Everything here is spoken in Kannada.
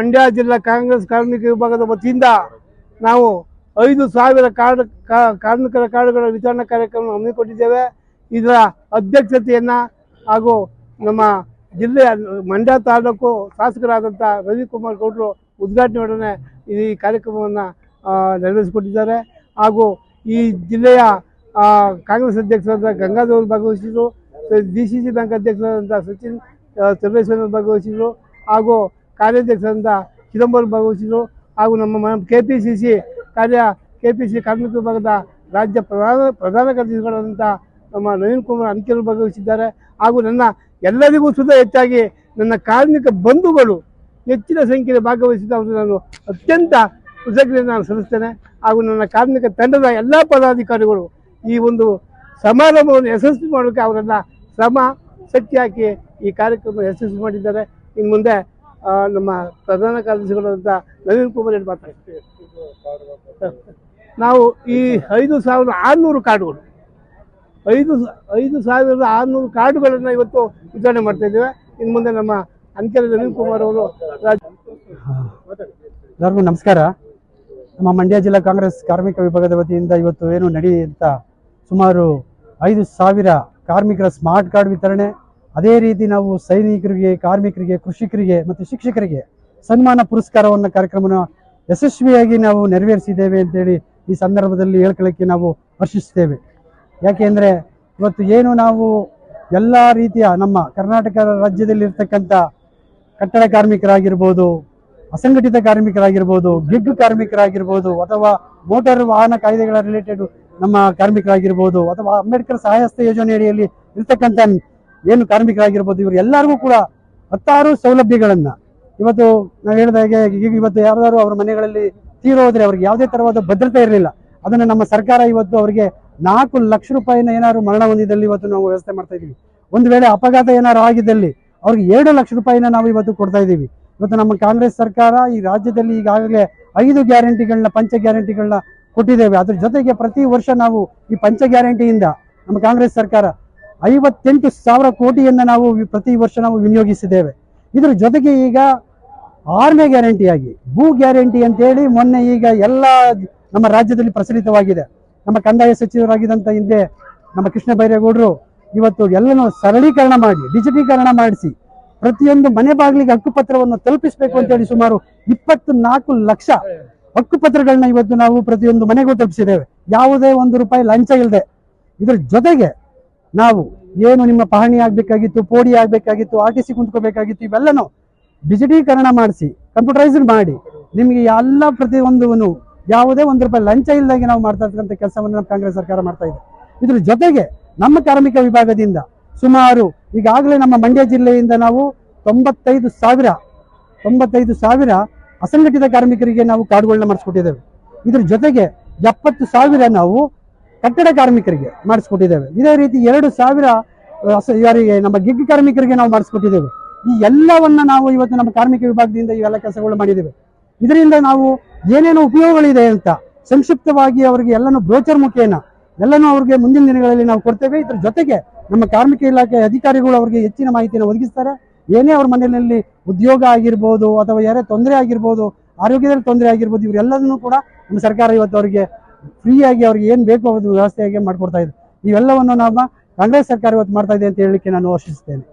ಮಂಡ್ಯ ಜಿಲ್ಲಾ ಕಾಂಗ್ರೆಸ್ ಕಾರ್ಮಿಕ ವಿಭಾಗದ ವತಿಯಿಂದ ನಾವು 5,000 ಕಾರ್ಮಿಕರ ಕಾರ್ಡ್ಗಳ ವಿತರಣಾ ಕಾರ್ಯಕ್ರಮ ಹಮ್ಮಿಕೊಂಡಿದ್ದೇವೆ. ಇದರ ಅಧ್ಯಕ್ಷತೆಯನ್ನ ಹಾಗೂ ನಮ್ಮ ಜಿಲ್ಲೆಯ ಮಂಡ್ಯ ತಾಲೂಕು ಶಾಸಕರಾದಂಥ ರವಿಕುಮಾರ್ ಗೌಡರು ಉದ್ಘಾಟನೆಯೊಡನೆ ಈ ಕಾರ್ಯಕ್ರಮವನ್ನು ನೆರವೇರಿಸಿಕೊಟ್ಟಿದ್ದಾರೆ. ಹಾಗೂ ಈ ಜಿಲ್ಲೆಯ ಕಾಂಗ್ರೆಸ್ ಅಧ್ಯಕ್ಷರಾದ ಗಂಗಾಧರ್ ಭಾಗವಹಿಸಿದರು, DCC ಬ್ಯಾಂಕ್ ಅಧ್ಯಕ್ಷರಾದಂಥ ಸಚಿನ್ ಚಂದ್ರೇಶ್ವರ ಭಾಗವಹಿಸಿದರು, ಹಾಗೂ ಕಾರ್ಯಾಧ್ಯಕ್ಷರಾದಂಥ ಚಿದಂಬರಂ ಭಾಗವಹಿಸಿದರು, ಹಾಗೂ ನಮ್ಮ KPCC ಕಾರ್ಮಿಕ ವಿಭಾಗದ ರಾಜ್ಯ ಪ್ರಧಾನ ಕಾರ್ಯದರ್ಶಿಗಳಾದಂಥ ನಮ್ಮ ನವೀನ್ ಕುಮಾರ್ ಅನ್ಕೆಲ್ ಭಾಗವಹಿಸಿದ್ದಾರೆ. ಹಾಗೂ ಎಲ್ಲರಿಗೂ ಸುಧಾ ಹೆಚ್ಚಾಗಿ ನನ್ನ ಕಾರ್ಮಿಕ ಬಂಧುಗಳು ಹೆಚ್ಚಿನ ಸಂಖ್ಯೆಯಲ್ಲಿ ಭಾಗವಹಿಸಿದ ನಾನು ಅತ್ಯಂತ ಕೃತಜ್ಞತೆಯನ್ನು ನಾನು ಸಲ್ಲಿಸ್ತೇನೆ. ಹಾಗೂ ನನ್ನ ಕಾರ್ಮಿಕ ತಂಡದ ಎಲ್ಲ ಪದಾಧಿಕಾರಿಗಳು ಈ ಒಂದು ಸಮಾರಂಭವನ್ನು ಯಶಸ್ವಿ ಮಾಡೋಕ್ಕೆ ಅವರೆಲ್ಲ ಶ್ರಮ ಶಕ್ತಿ ಹಾಕಿ ಈ ಕಾರ್ಯಕ್ರಮ ಯಶಸ್ವಿ ಮಾಡಿದ್ದಾರೆ. ಇನ್ನು ಮುಂದೆ ನಮ್ಮ ಪ್ರಧಾನ ಕಾರ್ಯದರ್ಶಿಗಳಾದಂಥ ನವೀನ್ ಕುಮಾರ್ ಹೇಳಿ ಮಾತಾಡ್ತೀವಿ. ನಾವು ಈ 5,600 ಕಾರ್ಡುಗಳು 5,600 ಕಾರ್ಡುಗಳನ್ನು ಇವತ್ತು ವಿತರಣೆ ಮಾಡ್ತಾ ಇದ್ದೇವೆ. ಇನ್ನು ಮುಂದೆ ನಮ್ಮ ಅನ್ಕೆಲ್ ನವೀನ್ ಕುಮಾರ್ ಅವರು. ಎಲ್ಲರಿಗೂ ನಮಸ್ಕಾರ. ನಮ್ಮ ಮಂಡ್ಯ ಜಿಲ್ಲಾ ಕಾಂಗ್ರೆಸ್ ಕಾರ್ಮಿಕ ವಿಭಾಗದ ವತಿಯಿಂದ ಇವತ್ತು ಏನು ನಡೆಯುವಂಥ ಸುಮಾರು 5,000 ಕಾರ್ಮಿಕರ ಸ್ಮಾರ್ಟ್ ಕಾರ್ಡ್ ವಿತರಣೆ, ಅದೇ ರೀತಿ ನಾವು ಸೈನಿಕರಿಗೆ, ಕಾರ್ಮಿಕರಿಗೆ, ಕೃಷಿಕರಿಗೆ ಮತ್ತು ಶಿಕ್ಷಕರಿಗೆ ಸನ್ಮಾನ ಪುರಸ್ಕಾರವನ್ನು ಕಾರ್ಯಕ್ರಮವನ್ನು ಯಶಸ್ವಿಯಾಗಿ ನಾವು ನೆರವೇರಿಸಿದ್ದೇವೆ ಅಂತೇಳಿ ಈ ಸಂದರ್ಭದಲ್ಲಿ ಹೇಳ್ಕೊಳ್ಳೋಕ್ಕೆ ನಾವು ಹರ್ಷಿಸ್ತೇವೆ. ಯಾಕೆಂದರೆ ಇವತ್ತು ಏನು ನಾವು ಎಲ್ಲ ರೀತಿಯ ನಮ್ಮ ಕರ್ನಾಟಕ ರಾಜ್ಯದಲ್ಲಿರ್ತಕ್ಕಂಥ ಕಟ್ಟಡ ಕಾರ್ಮಿಕರಾಗಿರ್ಬೋದು, ಅಸಂಘಟಿತ ಕಾರ್ಮಿಕರಾಗಿರ್ಬೋದು, ಗಿಗ್ ಕಾರ್ಮಿಕರಾಗಿರ್ಬೋದು, ಅಥವಾ ಮೋಟಾರ್ ವಾಹನ ಕಾಯ್ದೆಗಳ ರಿಲೇಟೆಡ್ ನಮ್ಮ ಕಾರ್ಮಿಕರಾಗಿರ್ಬೋದು, ಅಥವಾ ಅಂಬೇಡ್ಕರ್ ಸಹಾಯಹಸ್ತ ಯೋಜನೆ ಅಡಿಯಲ್ಲಿ ಇರ್ತಕ್ಕಂಥ ಏನು ಕಾರ್ಮಿಕರಾಗಿರ್ಬೋದು, ಇವರು ಎಲ್ಲರಿಗೂ ಕೂಡ 10 ಸೌಲಭ್ಯಗಳನ್ನು ಇವತ್ತು ನಾವು ಹೇಳಿದ ಹಾಗೆ ಇವತ್ತು ಯಾರಾದರೂ ಅವರ ಮನೆಗಳಲ್ಲಿ ತೀರೋದ್ರೆ ಅವ್ರಿಗೆ ಯಾವುದೇ ತರವಾದ ಭದ್ರತೆ ಇರಲಿಲ್ಲ. ಅದನ್ನು ನಮ್ಮ ಸರ್ಕಾರ ಇವತ್ತು ಅವರಿಗೆ 4 ಲಕ್ಷ ರೂಪಾಯಿನ ಏನಾದ್ರು ಮರಣ ಹೊಂದಿದಲ್ಲಿ ಇವತ್ತು ನಾವು ವ್ಯವಸ್ಥೆ ಮಾಡ್ತಾ ಇದ್ದೀವಿ. ಒಂದು ವೇಳೆ ಅಪಘಾತ ಏನಾದ್ರು ಆಗಿದ್ದಲ್ಲಿ ಅವ್ರಿಗೆ 2 ಲಕ್ಷ ರೂಪಾಯಿನ ನಾವು ಇವತ್ತು ಕೊಡ್ತಾ ಇದ್ದೀವಿ. ಇವತ್ತು ನಮ್ಮ ಕಾಂಗ್ರೆಸ್ ಸರ್ಕಾರ ಈ ರಾಜ್ಯದಲ್ಲಿ ಈಗಾಗಲೇ 5 ಗ್ಯಾರಂಟಿಗಳನ್ನ, ಪಂಚ ಗ್ಯಾರಂಟಿಗಳನ್ನ ಕೊಟ್ಟಿದ್ದೇವೆ. ಅದ್ರ ಜೊತೆಗೆ ಪ್ರತಿ ವರ್ಷ ನಾವು ಈ ಪಂಚ ಗ್ಯಾರಂಟಿಯಿಂದ ನಮ್ಮ ಕಾಂಗ್ರೆಸ್ ಸರ್ಕಾರ 58,000 ಕೋಟಿಯನ್ನು ನಾವು ಪ್ರತಿ ವರ್ಷ ನಾವು ವಿನಿಯೋಗಿಸಿದ್ದೇವೆ. ಇದ್ರ ಜೊತೆಗೆ ಈಗ 6ನೇ ಗ್ಯಾರಂಟಿಯಾಗಿ ಭೂ ಗ್ಯಾರಂಟಿ ಅಂತೇಳಿ ಮೊನ್ನೆ ಈಗ ಎಲ್ಲ ನಮ್ಮ ರಾಜ್ಯದಲ್ಲಿ ಪ್ರಚಲಿತವಾಗಿದೆ. ನಮ್ಮ ಕಂದಾಯ ಸಚಿವರಾಗಿದ್ದಂಥ ಹಿಂದೆ ನಮ್ಮ ಕೃಷ್ಣ ಬೈರೇಗೌಡರು ಇವತ್ತು ಎಲ್ಲನೂ ಸರಳೀಕರಣ ಮಾಡಿ, ಡಿಜಿಟೀಕರಣ ಮಾಡಿಸಿ ಪ್ರತಿಯೊಂದು ಮನೆ ಬಾಗಿಲಿಗೆ ಹಕ್ಕುಪತ್ರವನ್ನು ತಲುಪಿಸಬೇಕು ಅಂತೇಳಿ ಸುಮಾರು 24 ಲಕ್ಷ ಹಕ್ಕುಪತ್ರಗಳನ್ನ ಇವತ್ತು ನಾವು ಪ್ರತಿಯೊಂದು ಮನೆಗೂ ತಲುಪಿಸಿದ್ದೇವೆ, ಯಾವುದೇ ₹1 ಲಂಚ ಇಲ್ಲದೆ. ಇದ್ರ ಜೊತೆಗೆ ನಾವು ಏನು ನಿಮ್ಮ ಪಹಣಿ ಆಗಬೇಕಾಗಿತ್ತು, ಪೋಡಿ ಆಗಬೇಕಾಗಿತ್ತು, RTC ಕುಂತ್ಕೋಬೇಕಾಗಿತ್ತು, ಇವೆಲ್ಲನೂ ಡಿಜಿಟೀಕರಣ ಮಾಡಿಸಿ, ಕಂಪ್ಯೂಟರೈಸ್ಡ್ ಮಾಡಿ ನಿಮಗೆ ಎಲ್ಲ ಪ್ರತಿಯೊಂದನ್ನು ಯಾವುದೇ ₹1 ಲಂಚ ಇಲ್ಲದಾಗೆ ನಾವು ಮಾಡ್ತಾ ಇರ್ತಕ್ಕಂಥ ಕೆಲಸವನ್ನು ನಮ್ಮ ಕಾಂಗ್ರೆಸ್ ಸರ್ಕಾರ ಮಾಡ್ತಾ ಇದೆ. ಇದ್ರ ಜೊತೆಗೆ ನಮ್ಮ ಕಾರ್ಮಿಕ ವಿಭಾಗದಿಂದ ಸುಮಾರು ಈಗಾಗಲೇ ನಮ್ಮ ಮಂಡ್ಯ ಜಿಲ್ಲೆಯಿಂದ ನಾವು 95,000 ಅಸಂಘಟಿತ ಕಾರ್ಮಿಕರಿಗೆ ನಾವು ಕಾರ್ಡ್ಗಳನ್ನ ಮಾಡಿಸ್ಕೊಟ್ಟಿದ್ದೇವೆ. ಇದ್ರ ಜೊತೆಗೆ 70,000 ನಾವು ಕಟ್ಟಡ ಕಾರ್ಮಿಕರಿಗೆ ಮಾಡಿಸ್ಕೊಟ್ಟಿದ್ದೇವೆ. ಇದೇ ರೀತಿ 2,000 ಯಾರಿಗೆ ನಮ್ಮ ಗಿಗ್ ಕಾರ್ಮಿಕರಿಗೆ ನಾವು ಮಾಡಿಸ್ಕೊಟ್ಟಿದ್ದೇವೆ. ಈ ಎಲ್ಲವನ್ನ ನಾವು ಇವತ್ತು ನಮ್ಮ ಕಾರ್ಮಿಕ ವಿಭಾಗದಿಂದ ಇವೆಲ್ಲ ಕೆಲಸಗಳು ಮಾಡಿದ್ದೇವೆ. ಇದರಿಂದ ನಾವು ಏನೇನು ಉಪಯೋಗಗಳಿದೆ ಅಂತ ಸಂಕ್ಷಿಪ್ತವಾಗಿ ಅವರಿಗೆ ಎಲ್ಲನೂ ಬ್ರೋಚರ್ ಮುಖೇನ ಎಲ್ಲನೂ ಅವ್ರಿಗೆ ಮುಂದಿನ ದಿನಗಳಲ್ಲಿ ನಾವು ಕೊಡ್ತೇವೆ. ಇದ್ರ ಜೊತೆಗೆ ನಮ್ಮ ಕಾರ್ಮಿಕ ಇಲಾಖೆ ಅಧಿಕಾರಿಗಳು ಅವರಿಗೆ ಹೆಚ್ಚಿನ ಮಾಹಿತಿಯನ್ನು ಒದಗಿಸ್ತಾರೆ. ಏನೇ ಅವ್ರ ಮನೆಯಲ್ಲಿ ಉದ್ಯೋಗ ಆಗಿರ್ಬೋದು, ಅಥವಾ ಯಾರೇ ತೊಂದರೆ ಆಗಿರ್ಬೋದು, ಆರೋಗ್ಯದಲ್ಲಿ ತೊಂದರೆ ಆಗಿರ್ಬೋದು, ಇವರೆಲ್ಲದನ್ನು ಕೂಡ ನಮ್ಮ ಸರ್ಕಾರ ಇವತ್ತು ಅವರಿಗೆ ಫ್ರೀಯಾಗಿ ಅವ್ರಿಗೆ ಏನು ಬೇಕು ಅದು ವ್ಯವಸ್ಥೆಯಾಗಿ ಮಾಡಿಕೊಡ್ತಾ ಇದೆ. ಇವೆಲ್ಲವನ್ನು ನಮ್ಮ ಕಾಂಗ್ರೆಸ್ ಸರ್ಕಾರ ಇವತ್ತು ಮಾಡ್ತಾ ಇದೆ ಅಂತ ಹೇಳಲಿಕ್ಕೆ ನಾನು ಆಶಿಸುತ್ತೇನೆ.